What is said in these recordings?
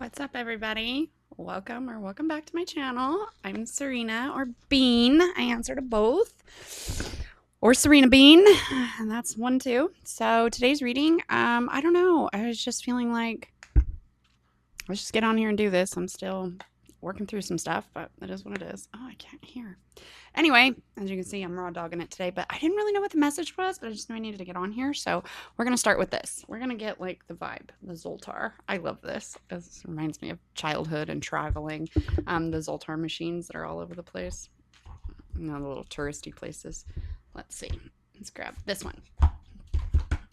What's up, everybody? Welcome back to my channel. I'm Serena or Bean. I answer to both. Or Serena Bean. And that's one too. So today's reading, I don't know. I was just feeling like let's just get on here and do this. I'm still working through some stuff, but it is what it is. Oh, I can't hear. Anyway, as you can see, I'm raw dogging it today, but I didn't really know what the message was, but I just knew I needed to get on here. So we're going to start with this. We're going to get like the vibe, the Zoltar. I love this. This reminds me of childhood and traveling. The Zoltar machines that are all over the place. You know, the little touristy places. Let's see. Let's grab this one.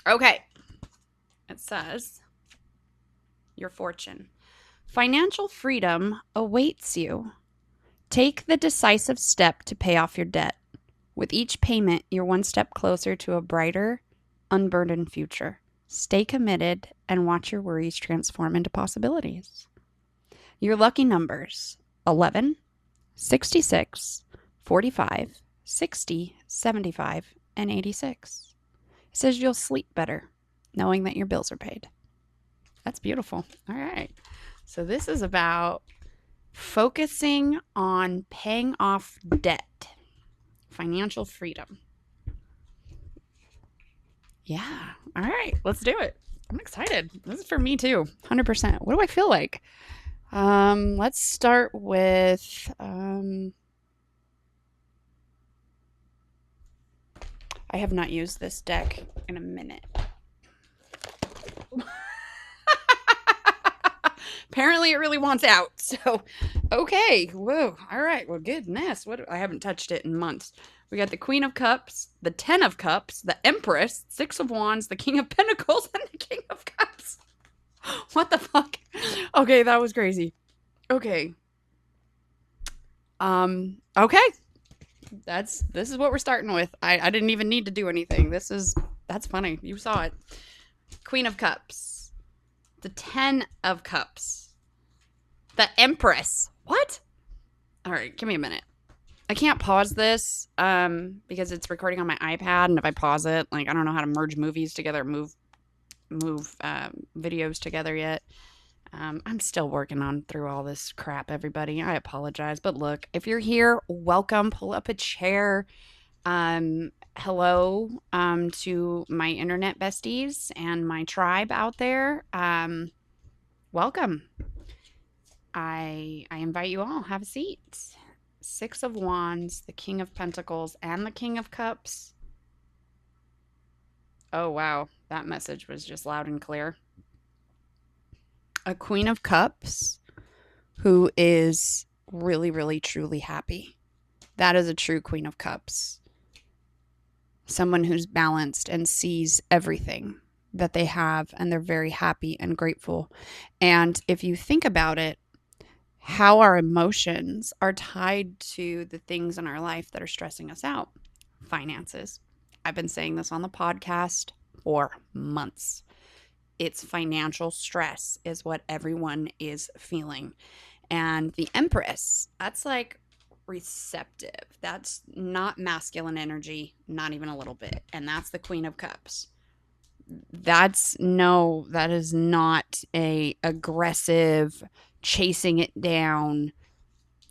Okay. It says, your fortune. Financial freedom awaits you. Take the decisive step to pay off your debt. With each payment, you're one step closer to a brighter, unburdened future. Stay committed and watch your worries transform into possibilities. Your lucky numbers: 11, 66, 45, 60, 75, and 86. It says you'll sleep better knowing that your bills are paid. That's beautiful. All right. So this is about focusing on paying off debt, financial freedom. Yeah. All right. Let's do it. I'm excited. This is for me too. 100%. What do I feel like? Let's start with I have not used this deck in a minute. Apparently it really wants out. So, okay. Whoa. All right. Well, goodness. I haven't touched it in months. We got the Queen of Cups, the Ten of Cups, the Empress, Six of Wands, the King of Pentacles, and the King of Cups. What the fuck? Okay, that was crazy. Okay. Okay. This is what we're starting with. I didn't even need to do anything. That's funny. You saw it. Queen of Cups. The Ten of Cups. The Empress. What? All right, give me a minute. I can't pause this because it's recording on my iPad, and if I pause it, like I don't know how to merge movies together, move videos together yet. I'm still working on through all this crap, everybody. I apologize, but look, if you're here, welcome. Pull up a chair. Hello to my internet besties and my tribe out there. Welcome. I invite you all. Have a seat. Six of Wands, the King of Pentacles, and the King of Cups. Oh, wow. That message was just loud and clear. A Queen of Cups who is really, really, truly happy. That is a true Queen of Cups. Someone who's balanced and sees everything that they have, and they're very happy and grateful. And if you think about it, how our emotions are tied to the things in our life that are stressing us out. Finances. I've been saying this on the podcast for months. It's financial stress is what everyone is feeling. And the Empress, that's like receptive. That's not masculine energy, not even a little bit. And that's the Queen of Cups. That is not a aggressive, chasing it down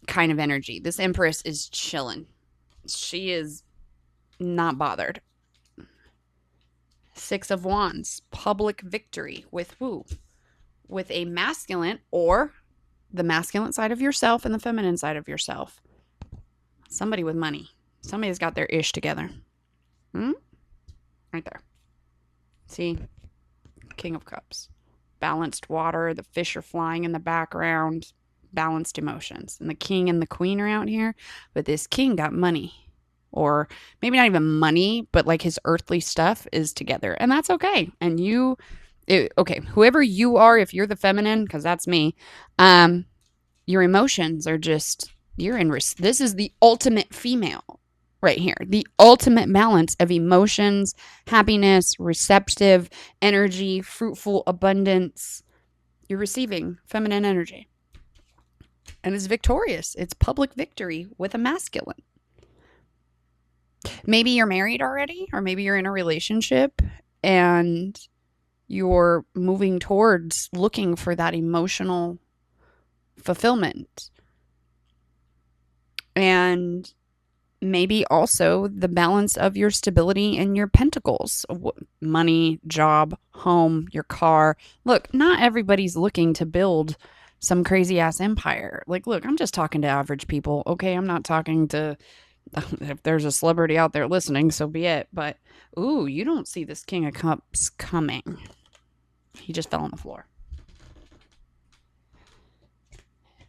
kind of energy. This Empress is chilling. She is not bothered. Six of Wands, public victory with who? With a masculine, or the masculine side of yourself and the feminine side of yourself. Somebody with money. Somebody's got their ish together. Right there. See? King of Cups. Balanced water. The fish are flying in the background. Balanced emotions. And the king and the queen are out here. But this king got money. Or maybe not even money, but like his earthly stuff is together. And that's okay. And okay, whoever you are, if you're the feminine, because that's me, your emotions are just, this is the ultimate female right here. The ultimate balance of emotions, happiness, receptive energy, fruitful abundance. You're receiving feminine energy. And it's victorious. It's public victory with a masculine. Maybe you're married already, or maybe you're in a relationship and you're moving towards looking for that emotional fulfillment, and maybe also the balance of your stability and your pentacles, money, job, home, your car. Look, not everybody's looking to build some crazy ass empire. Like, look, I'm just talking to average people. Okay, I'm not talking to, if there's a celebrity out there listening, so be it. But, ooh, you don't see this King of Cups coming. He just fell on the floor.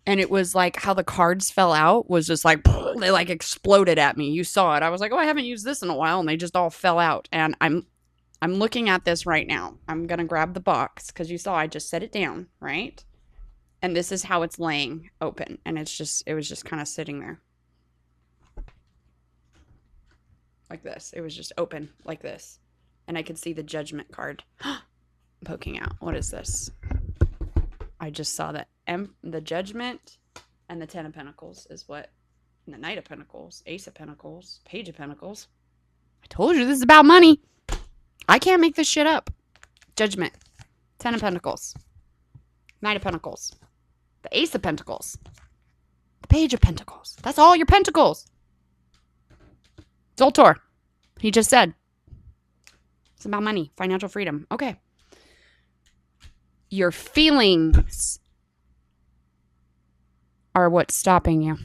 And it was like how the cards fell out was just like, they like exploded at me. You saw it. I was like, oh, I haven't used this in a while. And they just all fell out. And I'm looking at this right now. I'm going to grab the box because you saw I just set it down, right? And this is how it's laying open. And it was just kind of sitting there. Like this. It was just open like this. And I could see the Judgment card poking out. What is this? I just saw that the Judgment and the Ten of Pentacles is what, and the Knight of Pentacles, Ace of Pentacles, Page of Pentacles. I told you this is about money. I can't make this shit up. Judgment, Ten of Pentacles, Knight of Pentacles, the Ace of Pentacles, the Page of Pentacles. That's all your pentacles. Zoltar, he just said. It's about money, financial freedom. Okay. Your feelings are what's stopping you.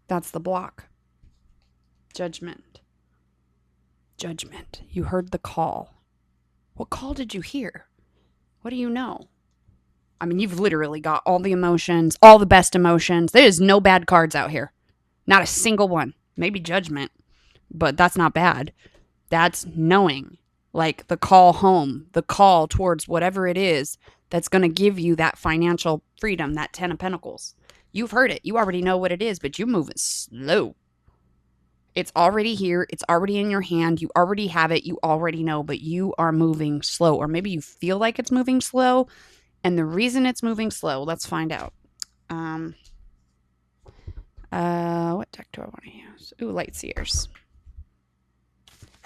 That's the block. Judgment. Judgment. You heard the call. What call did you hear? What do you know? I mean, you've literally got all the emotions, all the best emotions. There is no bad cards out here. Not a single one. Maybe Judgment, but that's not bad. That's knowing, like the call home, the call towards whatever it is that's going to give you that financial freedom, that Ten of Pentacles. You've heard it. You already know what it is, but you're moving slow. It's already here. It's already in your hand. You already have it. You already know, but you are moving slow. Or maybe you feel like it's moving slow. And the reason it's moving slow, let's find out. What deck do I want to use? Ooh, Light Seers.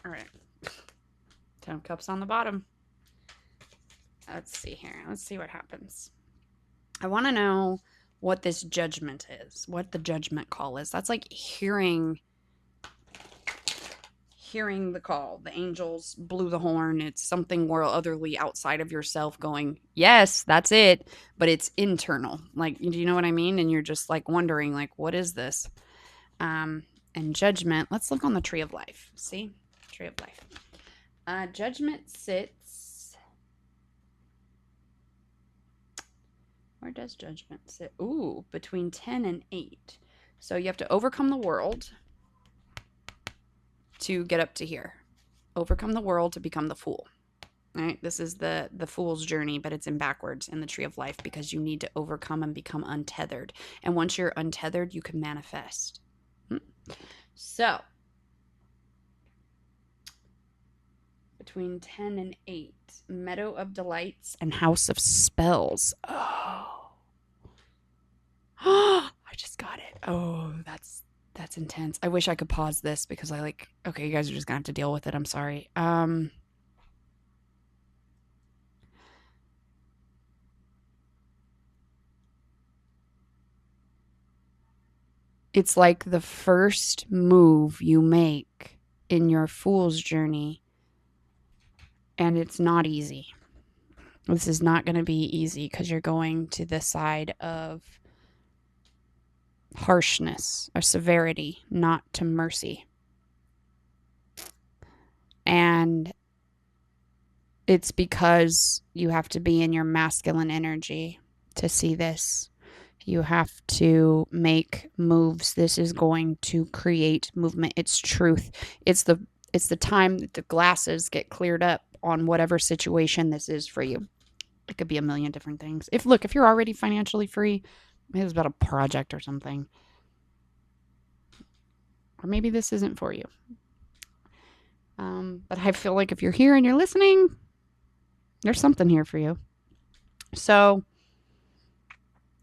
All right. Ten of Cups on the bottom. Let's see here. Let's see what happens. I want to know what this Judgment is, what the Judgment call is. That's like hearing the call. The angels blew the horn. It's something more otherly outside of yourself going, yes, that's it. But it's internal. Like, do you know what I mean? And you're just like wondering, like, what is this? And Judgment. Let's look on the Tree of Life. See? Tree of Life. Judgment sits. Where does Judgment sit? Ooh, between 10 and 8. So you have to overcome the world to get up to here. Overcome the world to become the Fool. All right, this is the Fool's journey, but it's in backwards in the Tree of Life because you need to overcome and become untethered. And once you're untethered, you can manifest. So, between 10 and 8, Meadow of Delights and House of Spells. Oh. I just got it. Oh, that's intense. I wish I could pause this because okay, you guys are just gonna have to deal with it. I'm sorry. It's like the first move you make in your Fool's journey, and it's not easy. This is not going to be easy because you're going to the side of harshness or severity, not to mercy. And it's because you have to be in your masculine energy to see this. You have to make moves. This is going to create movement. It's truth. It's the time that the glasses get cleared up on whatever situation this is for you. It could be a million different things. If you're already financially free, maybe it's about a project or something. Or maybe this isn't for you. But I feel like if you're here and you're listening, there's something here for you. So,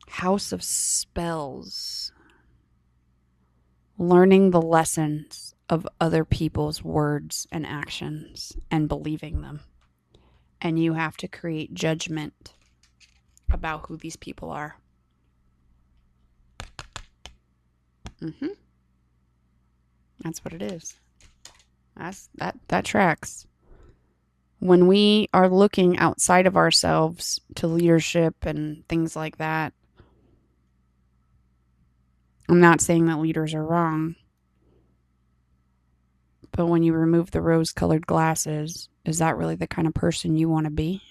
House of Spells. Learning the lessons of other people's words and actions and believing them. and you have to create judgment about who these people are. That's what it is. That tracks. When we are looking outside of ourselves to leadership and things like that, I'm not saying that leaders are wrong, but when you remove the rose-colored glasses, is that really the kind of person you want to be?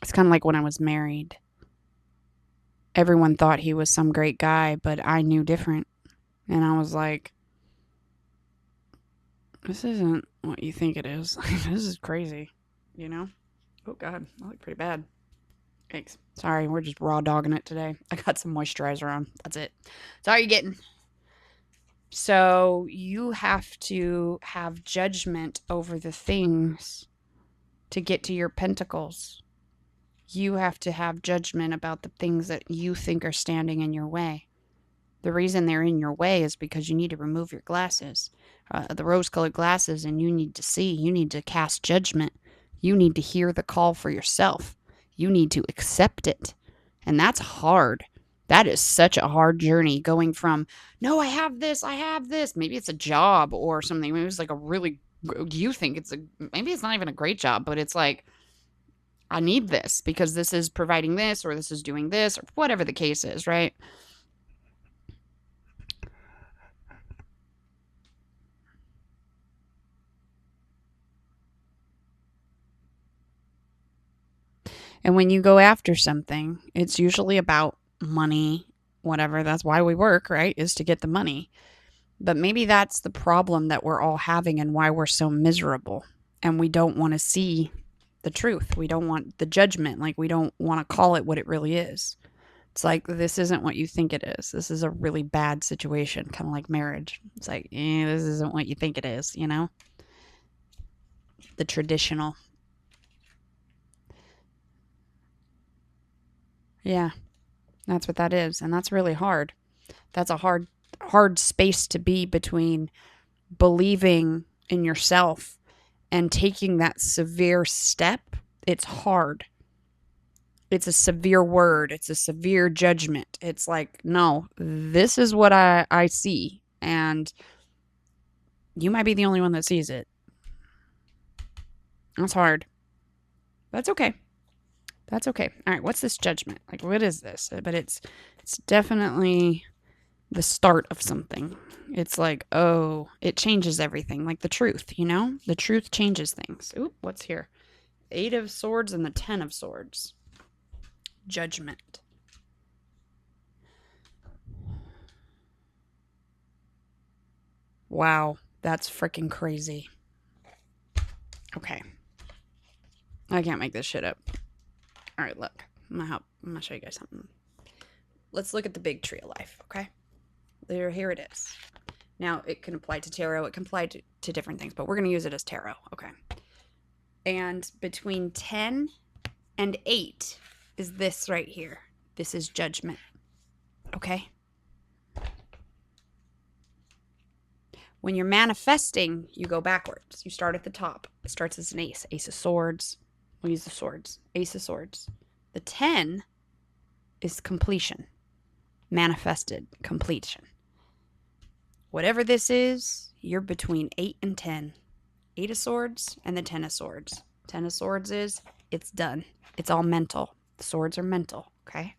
It's kind of like when I was married. Everyone thought he was some great guy, but I knew different. And I was like, this isn't what you think it is. This is crazy, you know? Oh, God, I look pretty bad. Thanks. Sorry, we're just raw dogging it today. I got some moisturizer on. That's it. That's all you're getting. So you have to have judgment over the things to get to your pentacles. You have to have judgment about the things that you think are standing in your way. The reason they're in your way is because you need to remove your glasses, the rose-colored glasses, and you need to see. You need to cast judgment. You need to hear the call for yourself. You need to accept it. And that's hard. That is such a hard journey, going from, no, I have this. Maybe it's a job or something. Maybe it's like a really, you think it's maybe it's not even a great job, but it's like, I need this because this is providing this, or this is doing this, or whatever the case is, right? And when you go after something, it's usually about money, whatever. That's why we work, right? Is to get the money. But maybe that's the problem that we're all having and why we're so miserable. And we don't want to see the truth. We don't want the judgment. Like, we don't want to call it what it really is. It's like, this isn't what you think it is. This is a really bad situation, kind of like marriage. It's like, this isn't what you think it is, you know? The traditional. Yeah, that's what that is. And that's really hard. That's a hard space to be between believing in yourself and taking that severe step. It's hard. It's a severe word. It's a severe judgment. It's like, no, this is what I see. And you might be the only one that sees it. That's hard. That's okay. That's okay. All right, what's this judgment? Like, what is this? But it's definitely the start of something. It's like, oh, it changes everything. Like the truth, you know? The truth changes things. Ooh, what's here? 8 of Swords and the 10 of Swords. Judgment. Wow, that's freaking crazy. Okay. I can't make this shit up. All right, look. I'm gonna show you guys something. Let's look at the big tree of life, okay? Here it is. Now, it can apply to tarot. It can apply to different things, but we're going to use it as tarot, okay? And between 10 and 8 is this right here. This is judgment, okay? When you're manifesting, you go backwards. You start at the top. It starts as an ace. Ace of Swords. We'll use the swords. Ace of Swords. The 10 is completion. Manifested completion. Whatever this is, you're between 8 and 10. 8 of Swords and the 10 of Swords. 10 of Swords is, it's done. It's all mental. The swords are mental, okay?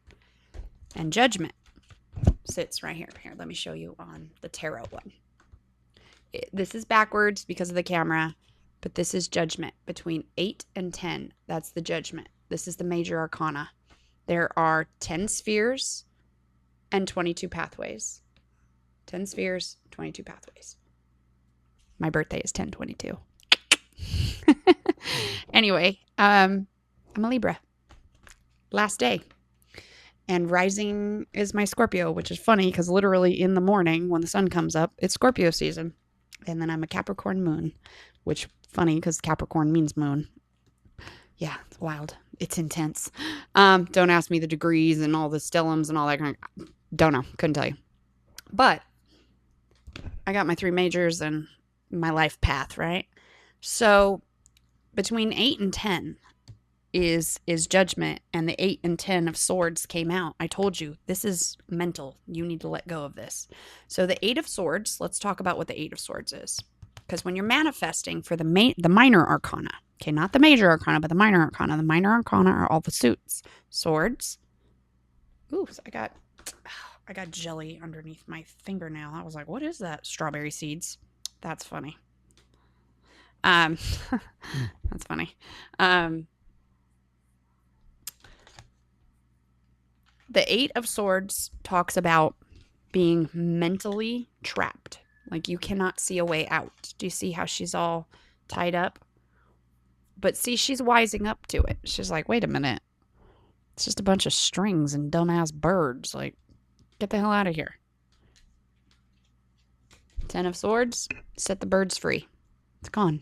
And judgment sits right here. Here, let me show you on the tarot one. This is backwards because of the camera, but this is judgment. Between 8 and 10, that's the judgment. This is the major arcana. There are 10 spheres and 22 pathways. 10 spheres, 22 pathways. My birthday is 10/22. Anyway, I'm a Libra. Last day. And rising is my Scorpio, which is funny because literally in the morning when the sun comes up, it's Scorpio season. And then I'm a Capricorn moon, which funny because Capricorn means moon. Yeah, it's wild. It's intense. Don't ask me the degrees and all the stellums and all that kind of, don't know. Couldn't tell you. But I got my 3 majors and my life path, right? So between 8 and 10 is judgment, and the 8 and 10 of swords came out. I told you, this is mental. You need to let go of this. So the 8 of swords, let's talk about what the 8 of swords is. Because when you're manifesting for the minor arcana, okay, not the major arcana, but the minor arcana are all the suits. Swords. Ooh, I got jelly underneath my fingernail. I was like, what is that? Strawberry seeds. That's funny. That's funny. The 8 of swords talks about being mentally trapped. Like you cannot see a way out. Do you see how she's all tied up? But see, she's wising up to it. She's like, wait a minute. It's just a bunch of strings and dumbass birds. Like, get the hell out of here. 10 of swords, set the birds free. It's gone.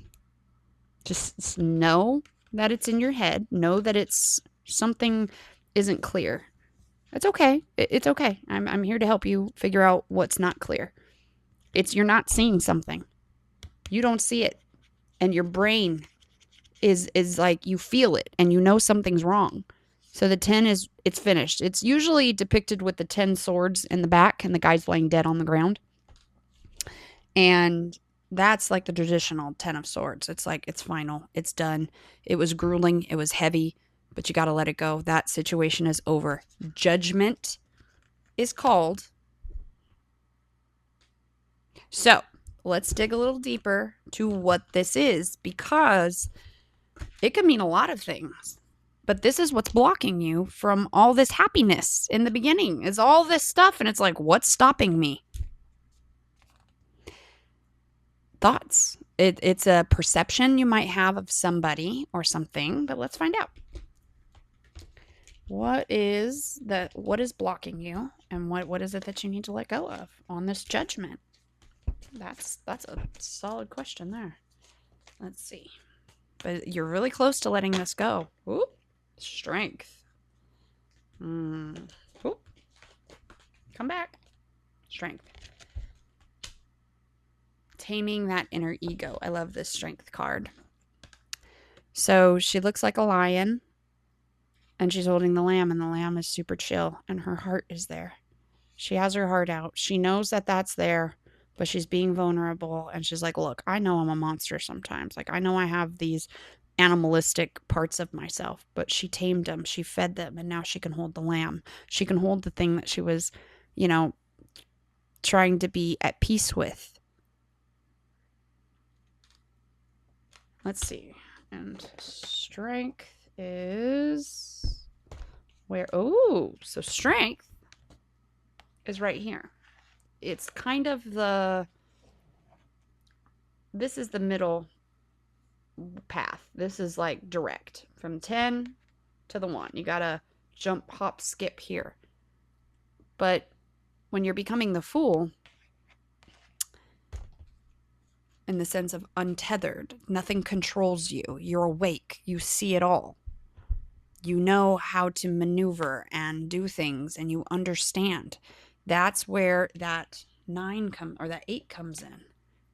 Just know that it's in your head. Know that it's something isn't clear. It's okay. It's okay. I'm here to help you figure out what's not clear. You're not seeing something. You don't see it. And your brain is like, you feel it and you know something's wrong. So the 10 it's finished. It's usually depicted with the 10 swords in the back and the guy's laying dead on the ground. And that's like the traditional 10 of swords. It's like, it's final. It's done. It was grueling. It was heavy, but you got to let it go. That situation is over. Judgment is called. So let's dig a little deeper to what this is, because it can mean a lot of things. But this is what's blocking you from all this happiness in the beginning, is all this stuff. And it's like, what's stopping me? Thoughts. It's a perception you might have of somebody or something, but let's find out. What is blocking you, and what is it that you need to let go of on this judgment? That's a solid question there. Let's see. But you're really close to letting this go. Ooh, strength. Ooh. Come back. Strength. Taming that inner ego. I love this strength card. So she looks like a lion, and she's holding the lamb, and the lamb is super chill, and her heart is there. She has her heart out. She knows that that's there, but she's being vulnerable, and she's like, look, I know I'm a monster sometimes. Like, I know I have these animalistic parts of myself, but she tamed them. She fed them, and now she can hold the lamb. She can hold the thing that she was, trying to be at peace with. Let's see. And strength is where? Oh, so strength is right here. It's kind of this is the middle path. This is like direct from 10 to the 1. You gotta jump, hop, skip here. But when you're becoming the Fool, in the sense of untethered, nothing controls you. You're awake. You see it all. You know how to maneuver and do things, and you understand. That's where that 8 comes in.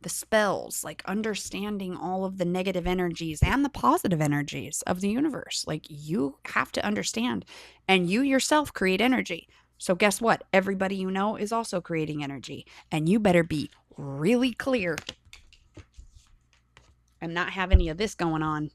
The spells, like understanding all of the negative energies and the positive energies of the universe. Like, you have to understand, and you yourself create energy. So guess what? Everybody you know is also creating energy, and you better be really clear and not have any of this going on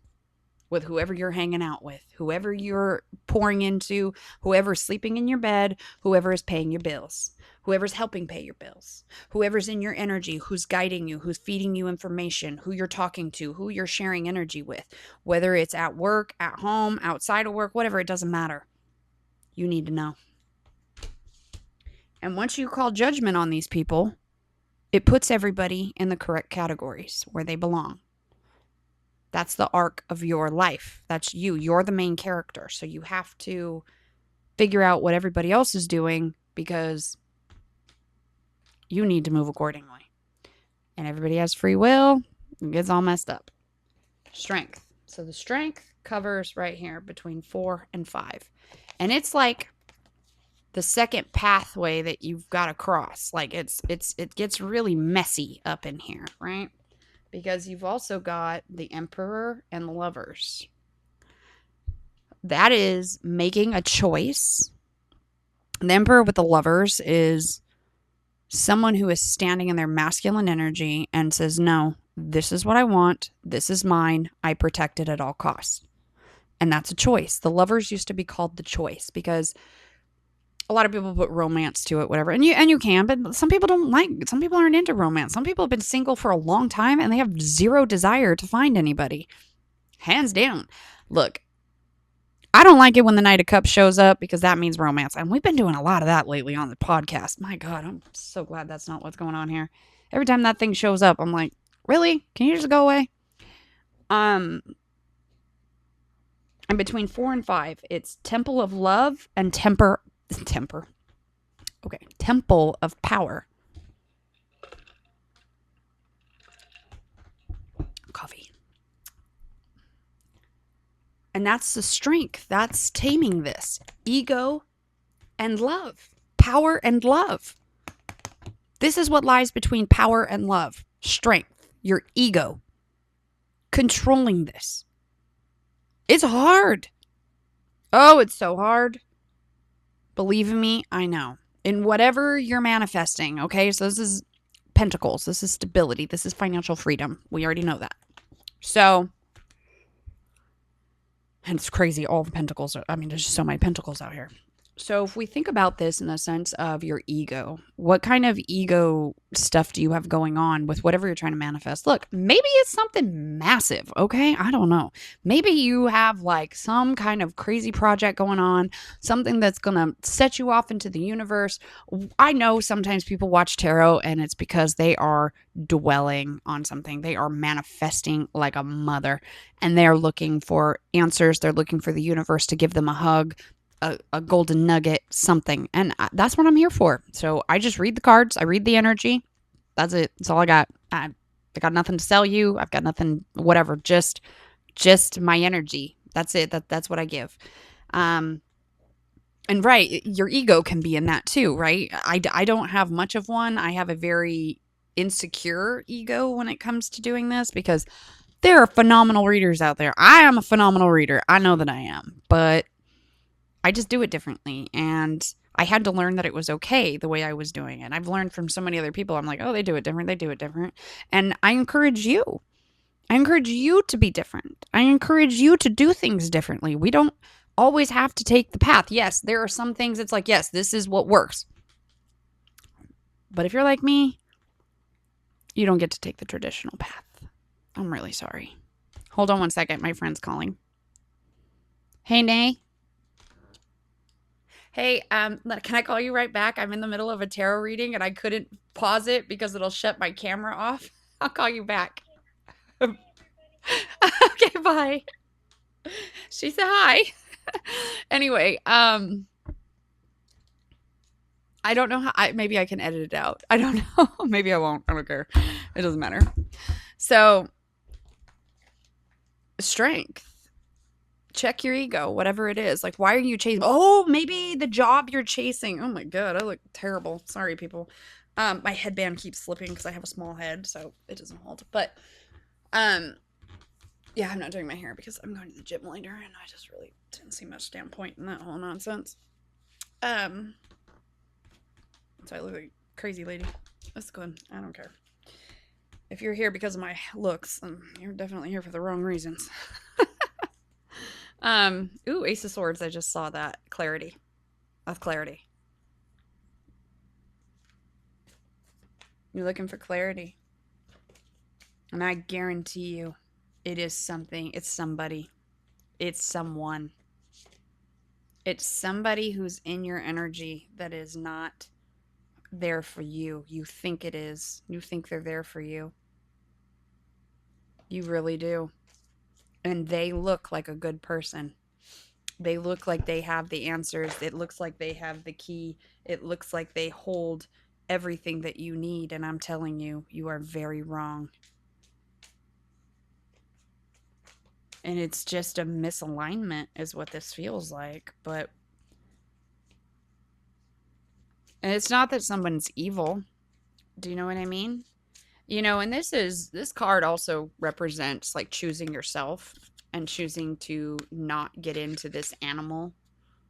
with whoever you're hanging out with, whoever you're pouring into, whoever's sleeping in your bed, whoever is paying your bills, whoever's helping pay your bills, whoever's in your energy, who's guiding you, who's feeding you information, who you're talking to, who you're sharing energy with, whether it's at work, at home, outside of work, whatever, it doesn't matter. You need to know. And once you call judgment on these people, it puts everybody in the correct categories where they belong. That's the arc of your life. That's you. You're the main character. So you have to figure out what everybody else is doing, because you need to move accordingly. And everybody has free will. It gets all messed up. Strength. So the strength covers right here between 4 and 5. And it's like the second pathway that you've got to cross. Like it gets really messy up in here, right? because you've also got the Emperor and the Lovers. That is making a choice. The Emperor with the Lovers is someone who is standing in their masculine energy and says, no, this is what I want. This is mine. I protect it at all costs. And that's a choice. The Lovers used to be called the Choice because a lot of people put romance to it, whatever. And you can, but some people some people aren't into romance. Some people have been single for a long time and they have zero desire to find anybody. Hands down. Look, I don't like it when the Knight of Cups shows up because that means romance. And we've been doing a lot of that lately on the podcast. My God, I'm so glad that's not what's going on here. Every time that thing shows up, I'm like, really? Can you just go away? And between 4 and 5, it's Temple of Love and Temple of Power. Coffee. And that's the strength. That's taming this. Ego and love. Power and love. This is what lies between power and love. Strength. Your ego. Controlling this. It's hard. Oh, it's so hard. Believe me, I know. In whatever you're manifesting, okay? So this is Pentacles. This is stability. This is financial freedom. We already know that. So, and it's crazy. All the Pentacles are, there's just so many Pentacles out here. So if we think about this in the sense of your ego, what kind of ego stuff do you have going on with whatever you're trying to manifest? Look, maybe it's something massive, okay? I don't know. Maybe you have like some kind of crazy project going on, something that's going to set you off into the universe. I know sometimes people watch tarot and it's because they are dwelling on something. They are manifesting like a mother and they're looking for answers. They're looking for the universe to give them a hug. A golden nugget, something. And that's what I'm here for. So I just read the cards. I read the energy. That's it. That's all I got. I got nothing to sell you. I've got nothing, whatever. Just my energy. That's it. That's what I give. And right, your ego can be in that too, right? I don't have much of one. I have a very insecure ego when it comes to doing this because there are phenomenal readers out there. I am a phenomenal reader. I know that I am, but I just do it differently. And I had to learn that it was okay the way I was doing it. I've learned from so many other people. I'm like, oh, they do it different. They do it different. And I encourage you. I encourage you to be different. I encourage you to do things differently. We don't always have to take the path. Yes, there are some things it's like, yes, this is what works. But if you're like me, you don't get to take the traditional path. I'm really sorry. Hold on one second. My friend's calling. Hey, Nay. Hey, can I call you right back? I'm in the middle of a tarot reading and I couldn't pause it because it'll shut my camera off. I'll call you back. Okay, bye. She said hi. Anyway, I don't know how, maybe I can edit it out. I don't know. Maybe I won't. I don't care. It doesn't matter. So, strength. Check your ego, whatever it is. Like, why are you chasing? Oh, maybe the job you're chasing. Oh my God, I look terrible. Sorry, people. My headband keeps slipping because I have a small head, so it doesn't hold. But, yeah, I'm not doing my hair because I'm going to the gym later, and I just really didn't see much damn point in that whole nonsense. So I look like a crazy lady. That's good. I don't care. If you're here because of my looks, then you're definitely here for the wrong reasons. Ooh, Ace of Swords. I just saw that. Clarity. Of clarity. You're looking for clarity. And I guarantee you, it is something. It's somebody. It's someone. It's somebody who's in your energy that is not there for you. You think it is. You think they're there for you. You really do. And they look like a good person. They look like they have the answers. It looks like they have the key. It looks like they hold everything that you need. And I'm telling you, you are very wrong. And it's just a misalignment is what this feels like. But and it's not that someone's evil. Do you know what I mean? And this card also represents like choosing yourself and choosing to not get into this animal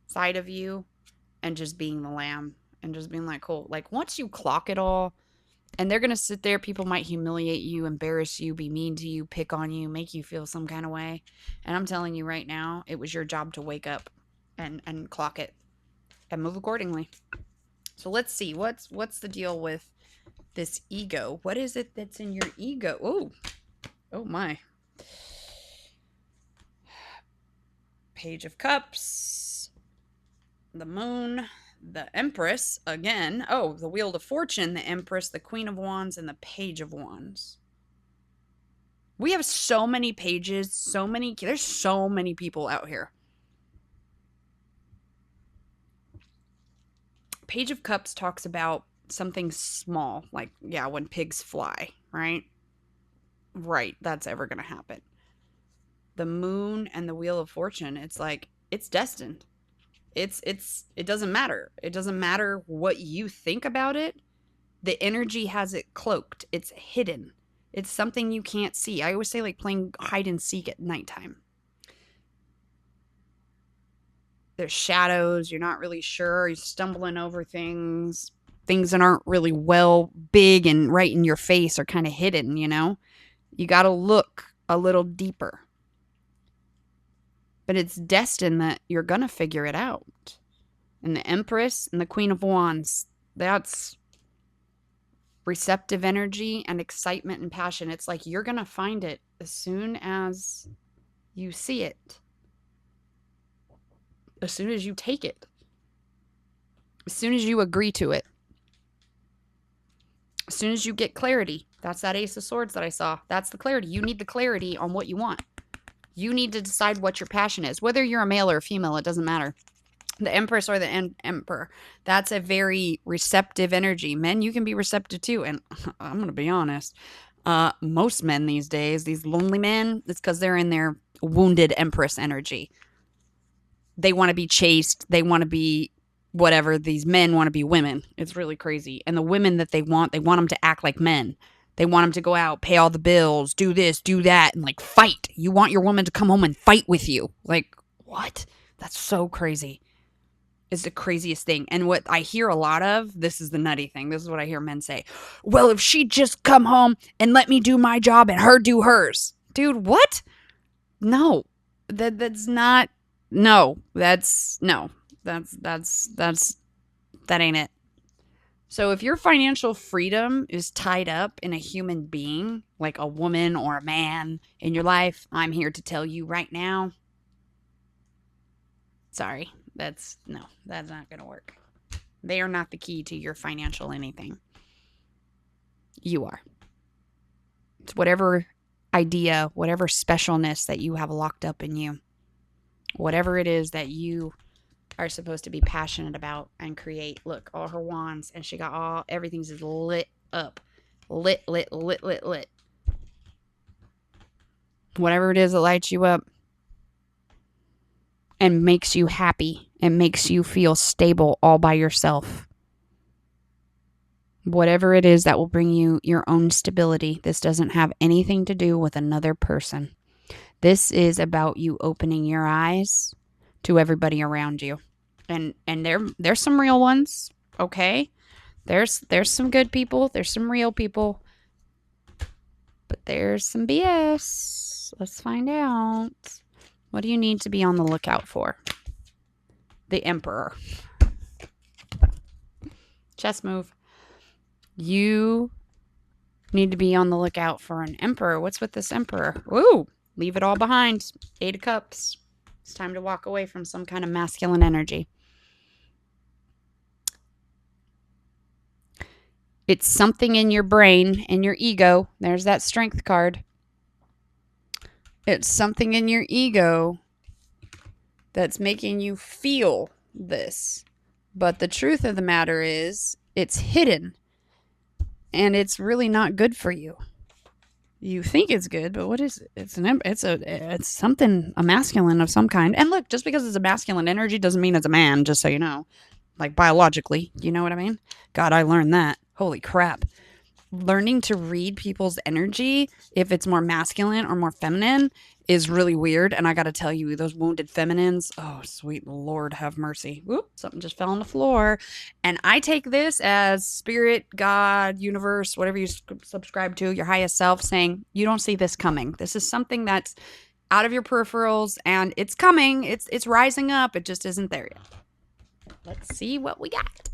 side of you and just being the lamb and just being like, cool. Like once you clock it all, and they're going to sit there, people might humiliate you, embarrass you, be mean to you, pick on you, make you feel some kind of way. And I'm telling you right now, it was your job to wake up and clock it and move accordingly. So let's see what's the deal with this ego. What is it that's in your ego? Oh my. Page of Cups, the Moon, the Empress again. Oh, the Wheel of Fortune, the Empress, the Queen of Wands, and the Page of Wands. We have so many pages, there's so many people out here. Page of Cups talks about something small, like, yeah, when pigs fly, right? Right, that's ever going to happen. The Moon and the Wheel of Fortune, it's like, it's destined. It doesn't matter. It doesn't matter what you think about it. The energy has it cloaked. It's hidden. It's something you can't see. I always say like playing hide and seek at nighttime. There's shadows. You're not really sure. You're stumbling over things. Things that aren't really well big and right in your face are kind of hidden, You got to look a little deeper. But it's destined that you're going to figure it out. And the Empress and the Queen of Wands, that's receptive energy and excitement and passion. It's like you're going to find it as soon as you see it. As soon as you take it. As soon as you agree to it. As soon as you get clarity. That's that Ace of Swords that I saw. That's the clarity. You need the clarity on what you want. You need to decide what your passion is. Whether you're a male or a female, it doesn't matter. The Empress or the Emperor, that's a very receptive energy. Men, you can be receptive too. And I'm going to be honest. Most men these days, these lonely men, it's because they're in their wounded Empress energy. They want to be chased. They want to be whatever. These men want to be women. It's really crazy. And the women that they want them to act like men. They want them to go out, pay all the bills, do this, do that, and like fight. You want your woman to come home and fight with you. Like, what? That's so crazy. It's the craziest thing. And what I hear a lot of, this is the nutty thing. This is what I hear men say. Well, if she'd just come home and let me do my job and her do hers. Dude, what? No. That's not. No. That's no. That ain't it. So if your financial freedom is tied up in a human being, like a woman or a man in your life, I'm here to tell you right now. Sorry, that's not going to work. They are not the key to your financial anything. You are. It's whatever idea, whatever specialness that you have locked up in you, whatever it is that you are supposed to be passionate about and create. Look, all her wands, and she got everything's just lit up. Lit. Whatever it is that lights you up and makes you happy and makes you feel stable all by yourself. Whatever it is that will bring you your own stability. This doesn't have anything to do with another person. This is about you opening your eyes to everybody around you. And there's some real ones, okay? There's some good people, there's some real people. But there's some BS. Let's find out. What do you need to be on the lookout for? The Emperor. Chess move. You need to be on the lookout for an Emperor. What's with this Emperor? Ooh, leave it all behind. 8 of Cups. It's time to walk away from some kind of masculine energy. It's something in your brain and your ego. There's that Strength card. It's something in your ego that's making you feel this. But the truth of the matter is, it's hidden. And it's really not good for you. You think it's good, but what is it? It's something, a masculine of some kind. And look, just because it's a masculine energy doesn't mean it's a man, just so you know. Like biologically, you know what I mean? God, I learned that. Holy crap. learning to read people's energy, if it's more masculine or more feminine, is really weird. And I got to tell you, those wounded feminines, oh, sweet Lord, have mercy. Whoop, something just fell on the floor. And I take this as spirit, God, universe, whatever you subscribe to, your highest self, saying, you don't see this coming. This is something that's out of your peripherals and it's coming. It's rising up. It just isn't there yet. Let's see what we got.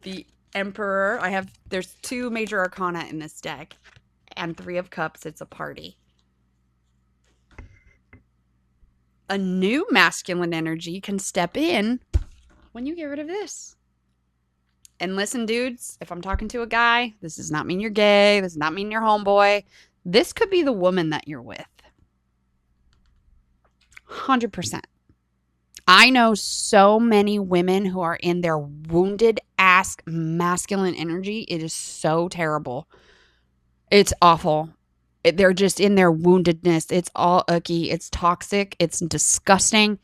The Emperor. There's 2 major arcana in this deck, and 3 of Cups. It's a party. A new masculine energy can step in when you get rid of this. And listen, dudes, if I'm talking to a guy, this does not mean you're gay. This does not mean you're homeboy. This could be the woman that you're with. 100%. I know so many women who are in their wounded ass masculine energy. It is so terrible. It's awful. They're just in their woundedness. It's all icky. It's toxic. It's disgusting.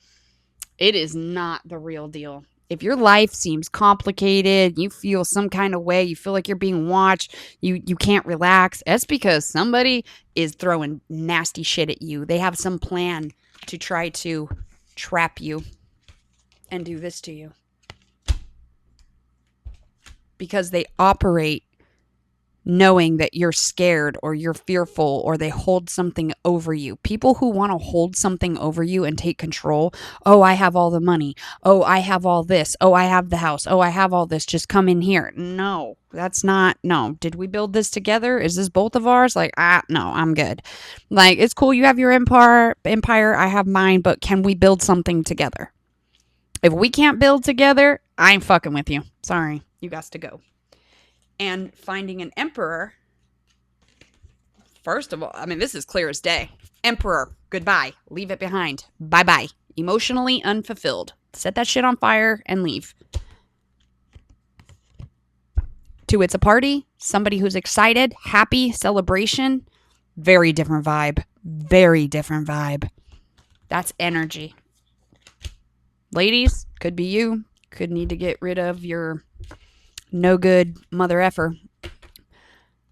It is not the real deal. If your life seems complicated, you feel some kind of way, you feel like you're being watched, you can't relax, that's because somebody is throwing nasty shit at you. They have some plan to try to trap you and do this to you. Because they operate knowing that you're scared or you're fearful or they hold something over you. People who want to hold something over you and take control. Oh, I have all the money. Oh, I have all this. Oh, I have the house. Oh, I have all this. Just come in here. No, that's not. No. Did we build this together? Is this both of ours? Like, no, I'm good. Like, it's cool. You have your empire. I have mine. But can we build something together? If we can't build together, I ain't fucking with you. Sorry. You got to go. And finding an emperor, first of all, I mean, this is clear as day. Emperor, goodbye. Leave it behind. Bye-bye. Emotionally unfulfilled. Set that shit on fire and leave. 2, it's a party. Somebody who's excited, happy, celebration. Very different vibe. Very different vibe. That's energy. Ladies, could be you. Could need to get rid of your no good mother effer.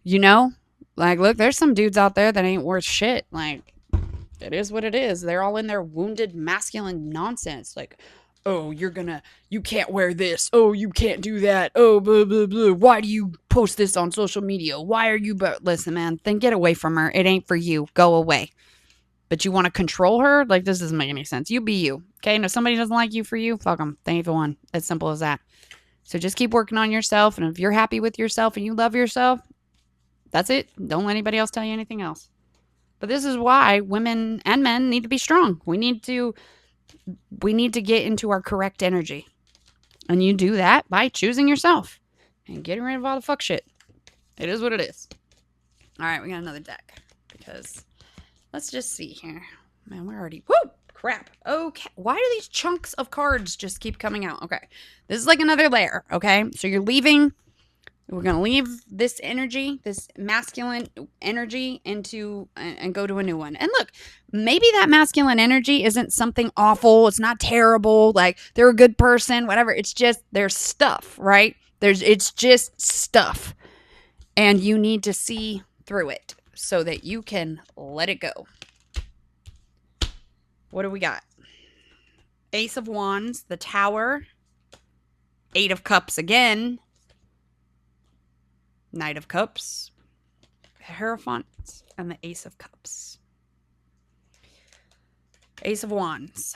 You know? Like, look, there's some dudes out there that ain't worth shit. Like, it is what it is. They're all in their wounded masculine nonsense. Like, oh, you can't wear this. Oh, you can't do that. Oh, blah, blah, blah. Why do you post this on social media? Why are you, listen, man, then get away from her. It ain't for you. Go away. But you want to control her? Like, this doesn't make any sense. You be you. Okay? And if somebody doesn't like you for you, fuck them. They ain't the one. As simple as that. So just keep working on yourself. And if you're happy with yourself and you love yourself, that's it. Don't let anybody else tell you anything else. But this is why women and men need to be strong. We need to get into our correct energy. And you do that by choosing yourself and getting rid of all the fuck shit. It is what it is. All right, we got another deck. Because let's just see here. Man, we're already... Woo! Crap. Okay. Why do these chunks of cards just keep coming out? Okay. This is like another layer. Okay. So you're leaving. We're going to leave this energy, this masculine energy into and go to a new one. And look, maybe that masculine energy isn't something awful. It's not terrible. Like they're a good person, whatever. It's just there's stuff, right? It's just stuff. And you need to see through it so that you can let it go. What do we got? Ace of Wands, the Tower, 8 of Cups again, Knight of Cups, Hierophant, and the Ace of Cups. Ace of Wands.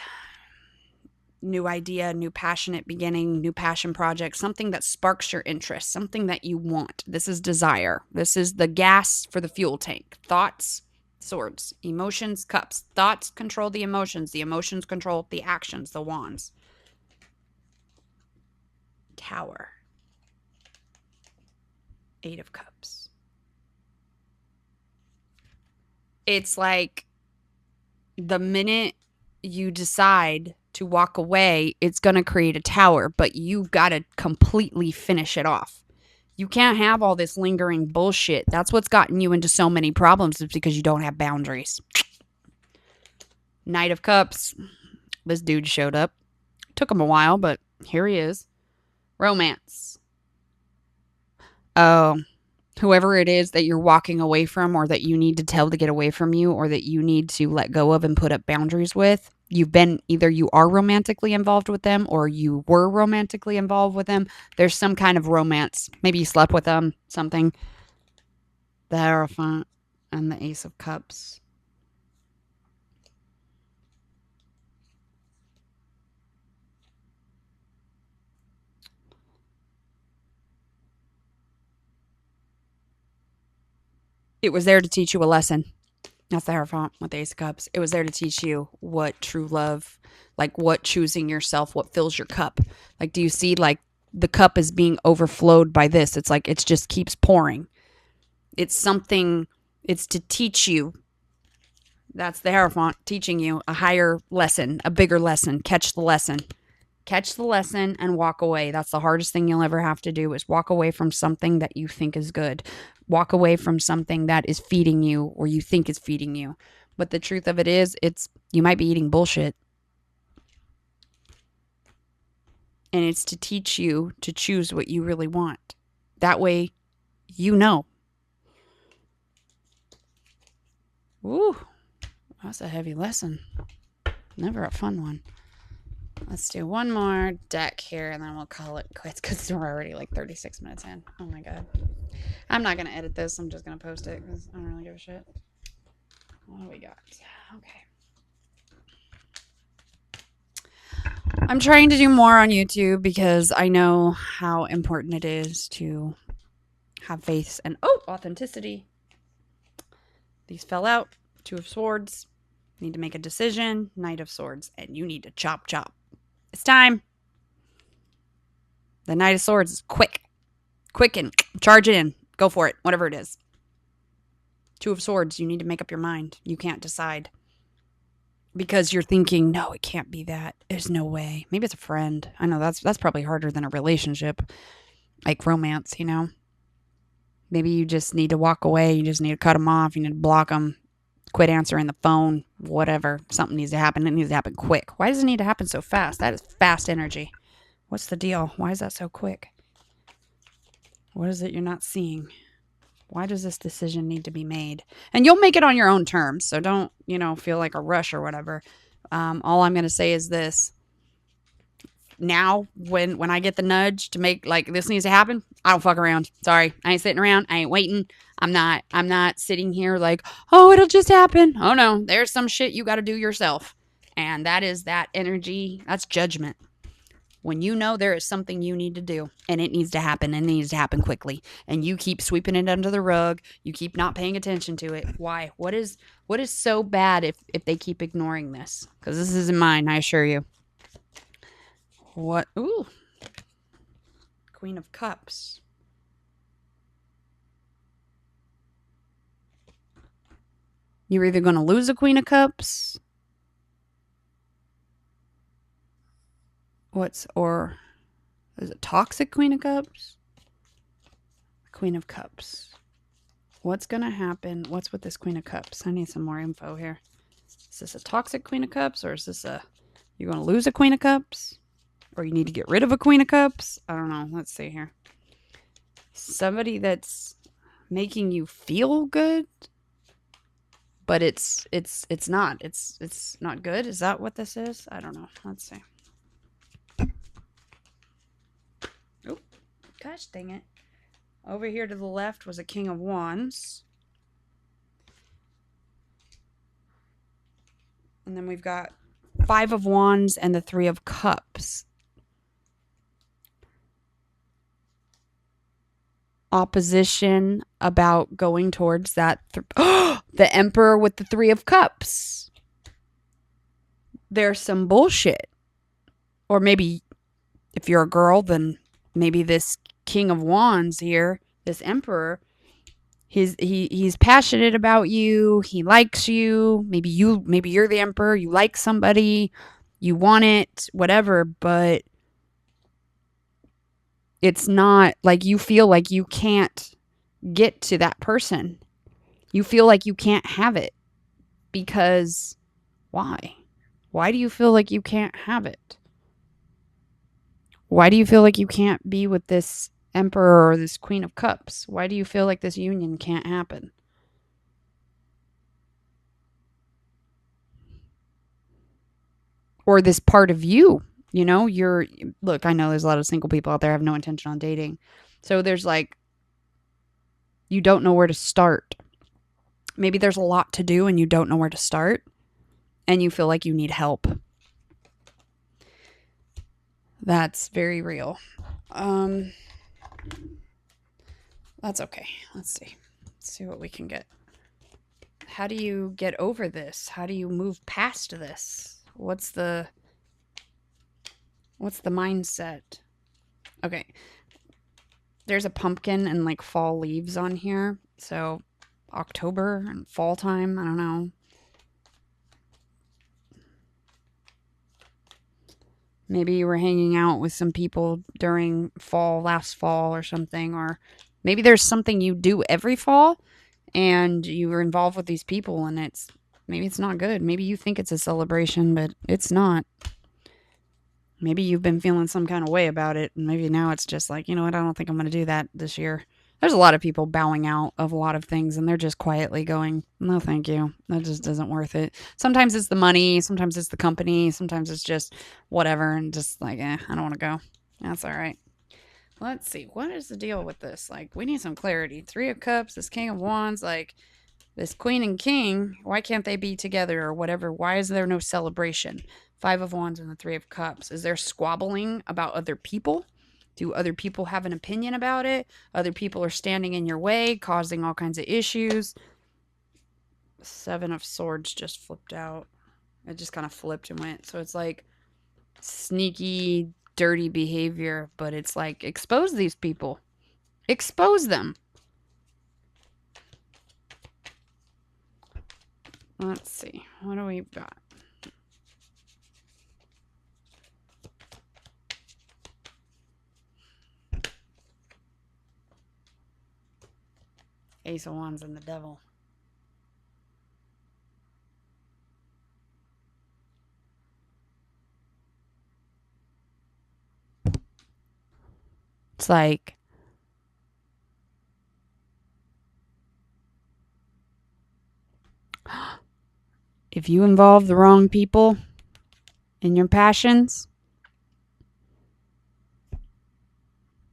New idea, new passionate beginning, new passion project, something that sparks your interest, something that you want. This is desire. This is the gas for the fuel tank. Thoughts, swords. Emotions, cups. Thoughts control the emotions. The emotions control the actions, the wands. Tower. 8 of Cups. It's like the minute you decide to walk away, it's going to create a tower, but you got to completely finish it off. You can't have all this lingering bullshit. That's what's gotten you into so many problems, is because you don't have boundaries. Knight of Cups. This dude showed up. Took him a while, but here he is. Romance. Oh, whoever it is that you're walking away from, or that you need to tell to get away from you, or that you need to let go of and put up boundaries with, you've been either you are romantically involved with them or you were romantically involved with them. There's some kind of romance. Maybe you slept with them, something. The Hierophant and the Ace of Cups. It was there to teach you a lesson. That's the Hierophant with the Ace of Cups. It was there to teach you what true love, like what choosing yourself, what fills your cup. Like, do you see, like, the cup is being overflowed by this? It's like it just keeps pouring. It's something, it's to teach you. That's the Hierophant teaching you a higher lesson, a bigger lesson. Catch the lesson. Catch the lesson and walk away. That's the hardest thing you'll ever have to do, is walk away from something that you think is good. Walk away from something that is feeding you or you think is feeding you. But the truth of it is, it's you might be eating bullshit. And it's to teach you to choose what you really want. That way, you know. Ooh, that's a heavy lesson. Never a fun one. Let's do one more deck here and then we'll call it quits because we're already like 36 minutes in. Oh my god. I'm not going to edit this. I'm just going to post it because I don't really give a shit. What do we got? Okay. I'm trying to do more on YouTube because I know how important it is to have faith and authenticity. These fell out. Two of Swords. Need to make a decision. Knight of Swords. And you need to chop. It's time. The Knight of Swords is quick. Quick and charge it in. Go for it. Whatever it is. Two of Swords. You need to make up your mind. You can't decide. Because you're thinking, no, it can't be that. There's no way. Maybe it's a friend. I know that's probably harder than a relationship. Like romance, you know? Maybe you just need to walk away. You just need to cut them off. You need to block them. Quit answering the phone. Whatever. Something needs to happen. It needs to happen quick. Why does it need to happen so fast? That is fast energy. What's the deal? Why is that so quick? What is it you're not seeing? Why does this decision need to be made? And you'll make it on your own terms. So don't, feel like a rush or whatever. All I'm going to say is this. Now, when I get the nudge to make, like, this needs to happen, I don't fuck around. Sorry. I ain't sitting around. I ain't waiting. I'm not sitting here like, oh, it'll just happen. Oh, no. There's some shit you got to do yourself. And that is that energy. That's judgment. When you know there is something you need to do and it needs to happen and it needs to happen quickly, and you keep sweeping it under the rug, you keep not paying attention to it. Why? What is so bad if they keep ignoring this? Because this isn't mine, I assure you. What? Ooh. Queen of Cups. You're either going to lose a Queen of Cups. Or is it toxic Queen of Cups? Queen of Cups. What's going to happen? What's with this Queen of Cups? I need some more info here. Is this a toxic Queen of Cups, or is this you're going to lose a Queen of Cups? Or you need to get rid of a Queen of Cups? I don't know. Let's see here. Somebody that's making you feel good, but it's not. It's not good. Is that what this is? I don't know. Let's see. Oh, gosh dang it. Over here to the left was a King of Wands. And then we've got Five of Wands and the Three of Cups. Opposition about going towards that. The Emperor with the Three of Cups. There's some bullshit. Or maybe if you're a girl, then maybe this King of Wands here, this Emperor, he's passionate about you. He likes you. Maybe you're the Emperor. You like somebody. You want it, whatever, but it's not like you feel like you can't get to that person. You feel like you can't have it because why? Why do you feel like you can't have it? Why do you feel like you can't be with this Emperor or this Queen of Cups? Why do you feel like this union can't happen? Or this part of you, look, I know there's a lot of single people out there have no intention on dating. So there's like, you don't know where to start. Maybe there's a lot to do and you don't know where to start and you feel like you need help. That's very real. That's okay. Let's see. Let's see what we can get. How do you get over this? How do you move past this? What's the mindset? Okay. There's a pumpkin and like fall leaves on here. So October and fall time, I don't know. Maybe you were hanging out with some people during last fall or something, or maybe there's something you do every fall and you were involved with these people and maybe it's not good. Maybe you think it's a celebration, but it's not. Maybe you've been feeling some kind of way about it, and maybe now it's just like, you know what, I don't think I'm going to do that this year. There's a lot of people bowing out of a lot of things, and they're just quietly going, no, thank you. That just isn't worth it. Sometimes it's the money, sometimes it's the company, sometimes it's just whatever, and just like, I don't want to go. That's all right. Let's see. What is the deal with this? Like, we need some clarity. Three of Cups, this King of Wands, like, this Queen and King, why can't they be together or whatever? Why is there no celebration? Five of Wands and the Three of Cups. Is there squabbling about other people? Do other people have an opinion about it? Other people are standing in your way, causing all kinds of issues. Seven of Swords just flipped out. It just kind of flipped and went. So it's like sneaky, dirty behavior, but it's like expose these people. Expose them. Let's see. What do we got? Ace of Wands and the Devil. It's like, if you involve the wrong people in your passions,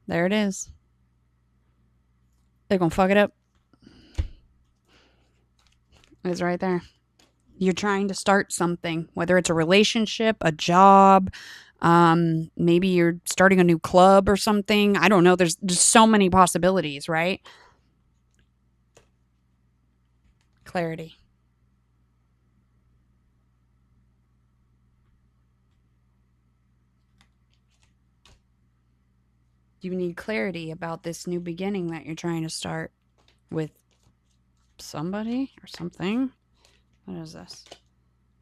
there it is. They're going to fuck it up. It's right there. You're trying to start something, whether it's a relationship, a job, maybe you're starting a new club or something. I don't know. There's just so many possibilities, right? Clarity. You need clarity about this new beginning that you're trying to start with somebody or something. What is this?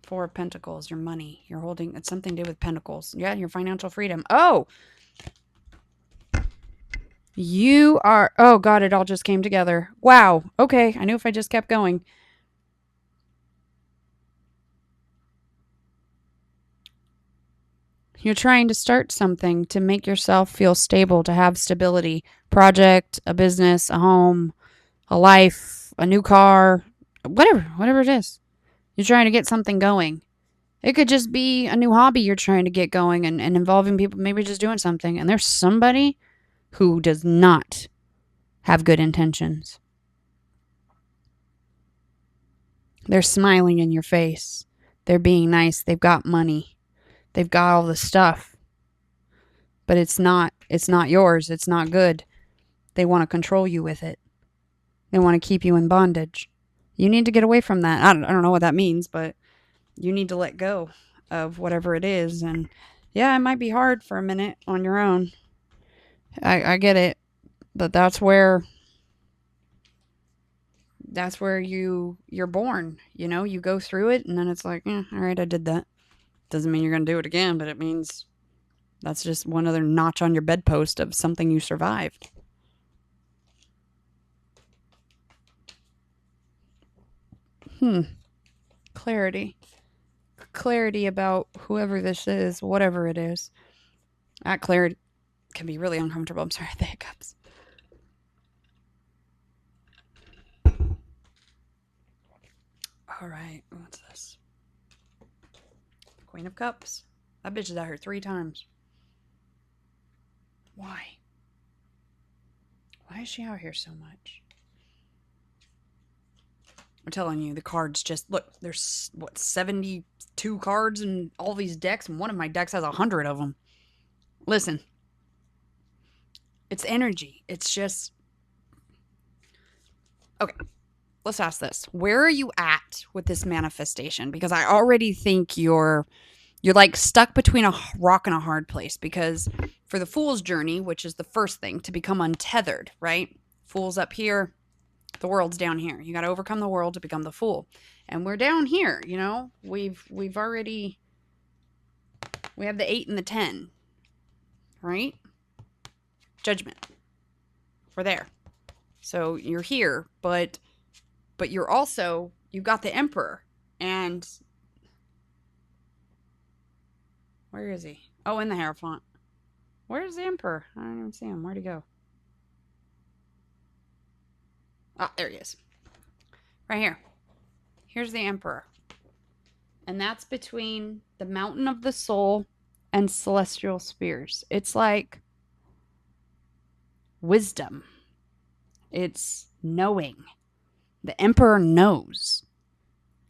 Four of Pentacles, your money. You're holding, it's something to do with Pentacles. Yeah, your financial freedom. Oh! You are, oh God, it all just came together. Wow. Okay, I knew if I just kept going. You're trying to start something to make yourself feel stable, to have stability. Project, a business, a home, a life, a new car, whatever it is. You're trying to get something going. It could just be a new hobby you're trying to get going and involving people, maybe just doing something. And there's somebody who does not have good intentions. They're smiling in your face. They're being nice. They've got money. They've got all the stuff. But it's not yours. It's not good. They want to control you with it. They want to keep you in bondage. You need to get away from that. I don't know what that means, but you need to let go of whatever it is. And yeah, it might be hard for a minute on your own. I get it. But that's where you're born. You know, you go through it and then it's like, all right, I did that. Doesn't mean you're going to do it again, but it means that's just one other notch on your bedpost of something you survived. Clarity. Clarity about whoever this is, whatever it is. That clarity can be really uncomfortable. I'm sorry, the hiccups. All right, what's this? Queen of Cups. That bitch is out here 3 times. Why? Why is she out here so much? I'm telling you, the cards just look. There's what 72 cards in all these decks, and one of my decks has 100 of them. Listen, it's energy. It's just okay. Let's ask this: where are you at with this manifestation? Because I already think you're like stuck between a rock and a hard place. Because for the Fool's journey, which is the first thing, to become untethered, right? Fool's up here. The world's down here. You got to overcome the world to become the fool. And we're down here, you know? We have the 8 and the 10. Right? Judgment. We're there. So you're here, but you're also, you got the Emperor. And where is he? Oh, in the Hierophant. Where's the Emperor? I don't even see him. Where'd he go? Ah, there he is. Right here. Here's the Emperor. And that's between the Mountain of the Soul and Celestial Spheres. It's like wisdom. It's knowing. The Emperor knows.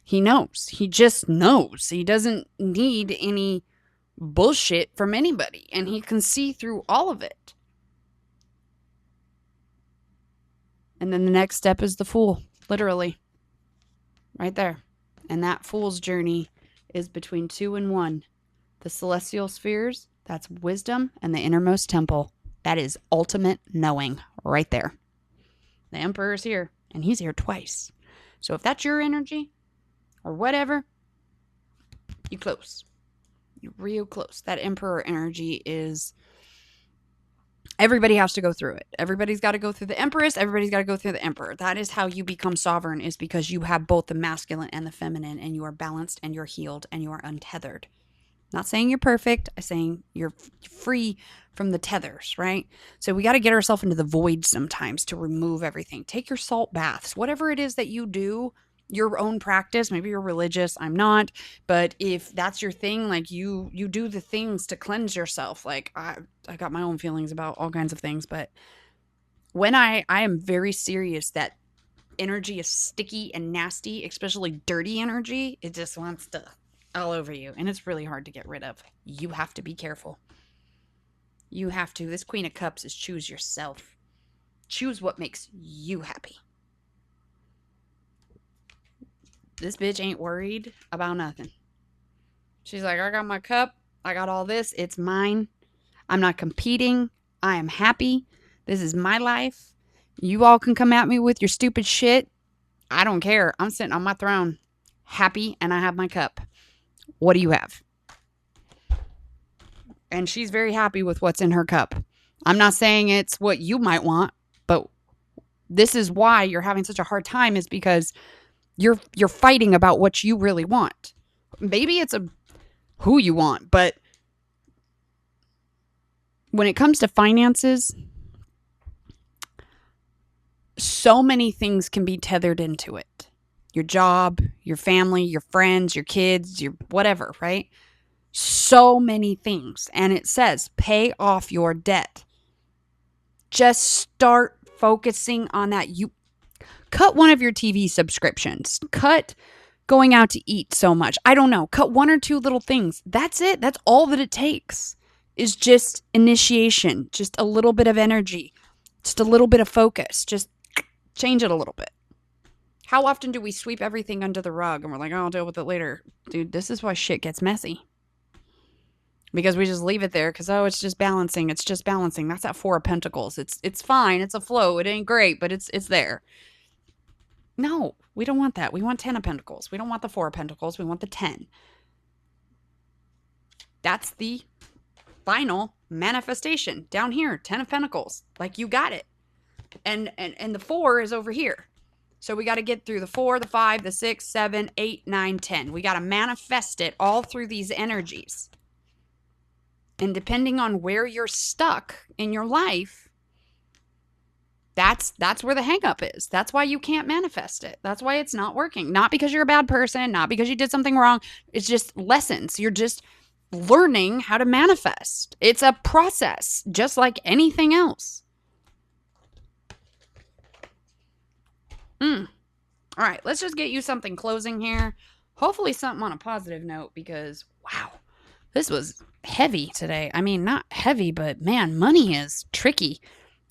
He knows. He just knows. He doesn't need any bullshit from anybody. And he can see through all of it. And then the next step is the Fool. Literally. Right there. And that Fool's journey is between 2 and 1. The Celestial Spheres, that's wisdom, and the innermost temple. That is ultimate knowing right there. The Emperor's here, and he's here twice. So if that's your energy, or whatever, you close. You're real close. That Emperor energy is... everybody has to go through it. Everybody's got to go through the Empress. Everybody's got to go through the Emperor. That is how you become sovereign, is because you have both the masculine and the feminine, and you are balanced, and you're healed, and you are untethered. Not saying you're perfect. I'm saying you're free from the tethers, right? So we got to get ourselves into the void sometimes to remove everything. Take your salt baths. Whatever it is that you do, your own practice. Maybe you're religious. I'm not. But if that's your thing, like you do the things to cleanse yourself. Like I got my own feelings about all kinds of things. But when I am very serious that energy is sticky and nasty, especially dirty energy, it just wants to all over you. And it's really hard to get rid of. You have to be careful. You have to. This Queen of Cups is choose yourself. Choose what makes you happy. This bitch ain't worried about nothing. She's like, I got my cup. I got all this. It's mine. I'm not competing. I am happy. This is my life. You all can come at me with your stupid shit. I don't care. I'm sitting on my throne, happy, and I have my cup. What do you have? And she's very happy with what's in her cup. I'm not saying it's what you might want, but this is why you're having such a hard time, is because you're fighting about what you really want. Maybe it's who you want, but when it comes to finances, so many things can be tethered into it. Your job, your family, your friends, your kids, your whatever, right? So many things. And it says, pay off your debt. Just start focusing on that. You cut one of your TV subscriptions. Cut going out to eat so much. I don't know. Cut 1 or 2 little things. That's it. That's all that it takes, is just initiation, just a little bit of energy, just a little bit of focus. Just change it a little bit. How often do we sweep everything under the rug and we're like, oh, I'll deal with it later? Dude, this is why shit gets messy. Because we just leave it there because, oh, it's just balancing. It's just balancing. That's that 4 of Pentacles. It's fine. It's a flow. It ain't great, but it's there. No, we don't want that. We want 10 of Pentacles. We don't want the 4 of Pentacles. We want the 10. That's the final manifestation. Down here, 10 of Pentacles. Like, you got it. And the 4 is over here. So we got to get through the 4, the 5, the 6, 7, 8, 9, 10. We got to manifest it all through these energies. And depending on where you're stuck in your life, that's where the hang up is. That's why you can't manifest it. That's why it's not working. Not because you're a bad person, not because you did something wrong. It's just lessons. You're just learning how to manifest. It's a process, just like anything else. All right, let's just get you something closing here. Hopefully something on a positive note, because wow, this was heavy today. I mean, not heavy, but man, money is tricky.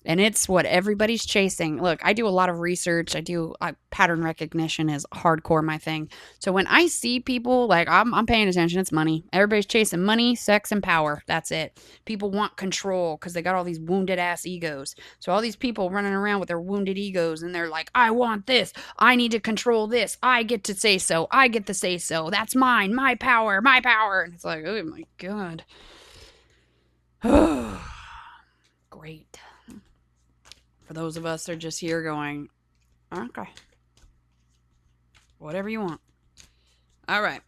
And it's what everybody's chasing. Look, I do a lot of research. Pattern recognition is hardcore my thing. So when I see people, like, I'm paying attention. It's money. Everybody's chasing money, sex, and power. That's it. People want control because they got all these wounded ass egos. So all these people running around with their wounded egos, and they're like, I want this. I need to control this. I get to say so. I get to say so. That's mine. My power. My power. And it's like, oh my God. Great. For those of us that are just here going, okay, whatever you want. All right.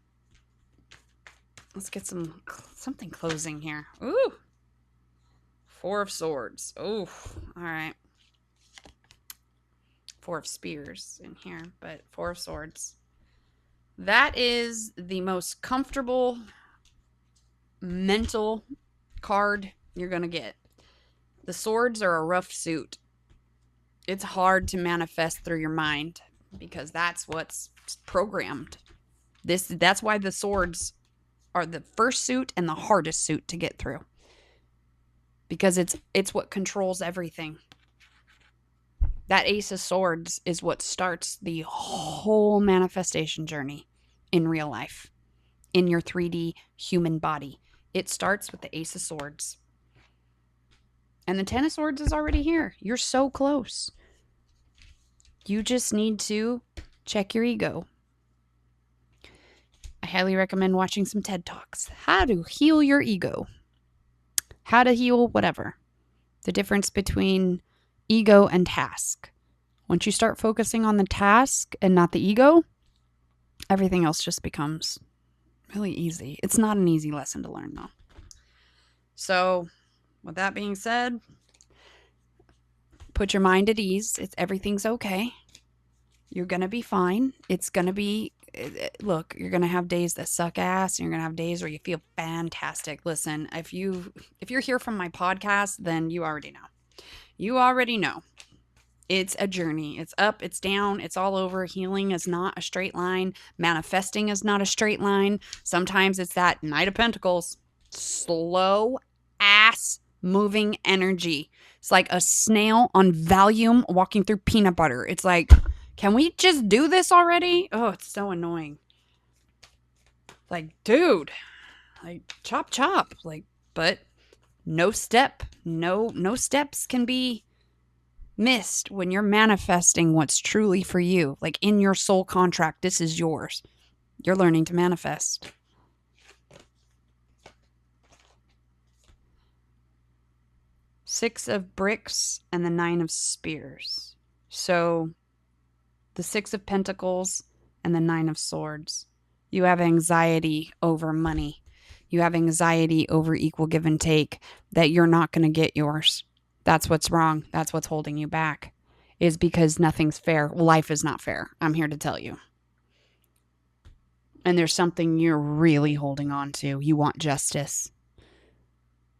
Let's get something closing here. Ooh. 4 of Swords. Ooh. All right. 4 of Spears in here, but 4 of Swords. That is the most comfortable mental card you're going to get. The Swords are a rough suit. It's hard to manifest through your mind because that's what's programmed. That's why the Swords are the first suit and the hardest suit to get through. Because it's what controls everything. That Ace of Swords is what starts the whole manifestation journey in real life, in your 3D human body. It starts with the Ace of Swords. And the 10 of Swords is already here. You're so close. You just need to check your ego. I highly recommend watching some TED Talks. How to heal your ego. How to heal whatever. The difference between ego and task. Once you start focusing on the task and not the ego, everything else just becomes really easy. It's not an easy lesson to learn, though. So, with that being said, put your mind at ease. Everything's okay. You're going to be fine. It's going to be, look, you're going to have days that suck ass, and you're going to have days where you feel fantastic. Listen, if you're here from my podcast, then you already know. You already know. It's a journey. It's up, it's down, it's all over. Healing is not a straight line. Manifesting is not a straight line. Sometimes it's that Knight of Pentacles. Slow ass moving energy. It's like a snail on Valium walking through peanut butter. It's like, can we just do this already? Oh, it's so annoying. Like, dude, like chop chop. Like, but no steps can be missed when you're manifesting what's truly for you. Like in your soul contract, this is yours. You're learning to manifest. Six of Bricks and the 9 of Spears. So the 6 of Pentacles and the 9 of Swords. You have anxiety over money. You have anxiety over equal give and take, that you're not going to get yours. That's what's wrong. That's what's holding you back, is because nothing's fair. Life is not fair. I'm here to tell you. And there's something you're really holding on to. You want justice.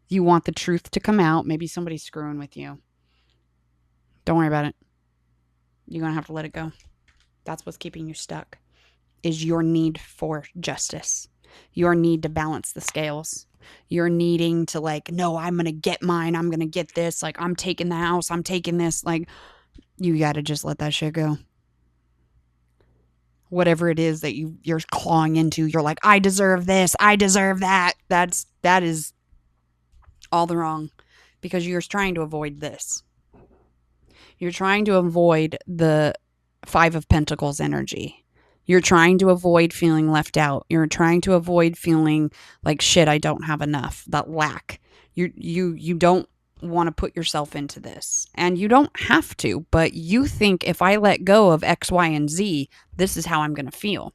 You want the truth to come out. Maybe somebody's screwing with you. Don't worry about it. You're going to have to let it go. That's what's keeping you stuck, is your need for justice. Your need to balance the scales. You're needing to like, no, I'm going to get mine. I'm going to get this. Like, I'm taking the house. I'm taking this. Like, you got to just let that shit go. Whatever it is that you're clawing into, you're like, I deserve this. I deserve that. That is all the wrong, because you're trying to avoid this. You're trying to avoid the 5 of Pentacles energy. You're trying to avoid feeling left out. You're trying to avoid feeling like, shit, I don't have enough. That lack. You don't want to put yourself into this. And you don't have to, but you think, if I let go of X, Y, and Z, this is how I'm going to feel.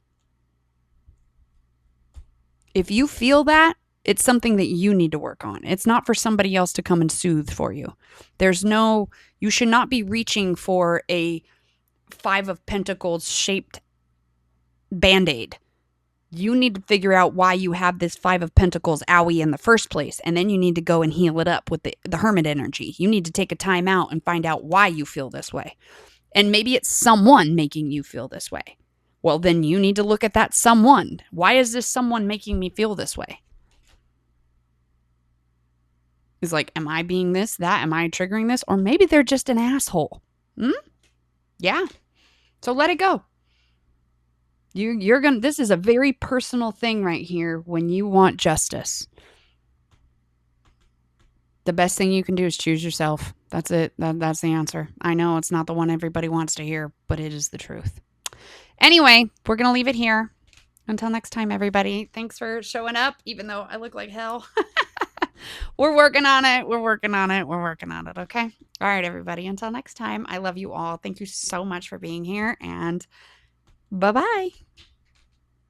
If you feel that, It's something that you need to work on. It's not for somebody else to come and soothe for you. You should not be reaching for a 5 of Pentacles shaped Band-Aid. You need to figure out why you have this 5 of Pentacles owie in the first place. And then you need to go and heal it up with the Hermit energy. You need to take a time out and find out why you feel this way. And maybe it's someone making you feel this way. Well, then you need to look at that someone. Why is this someone making me feel this way? It's like, am I being this, that? Am I triggering this? Or maybe they're just an asshole. Yeah. So let it go. This is a very personal thing right here when you want justice. The best thing you can do is choose yourself. That's it. That's the answer. I know it's not the one everybody wants to hear, but it is the truth. Anyway, we're going to leave it here. Until next time, everybody. Thanks for showing up, even though I look like hell. We're working on it. We're working on it. We're working on it. Okay. All right, everybody. Until next time, I love you all. Thank you so much for being here, and bye-bye.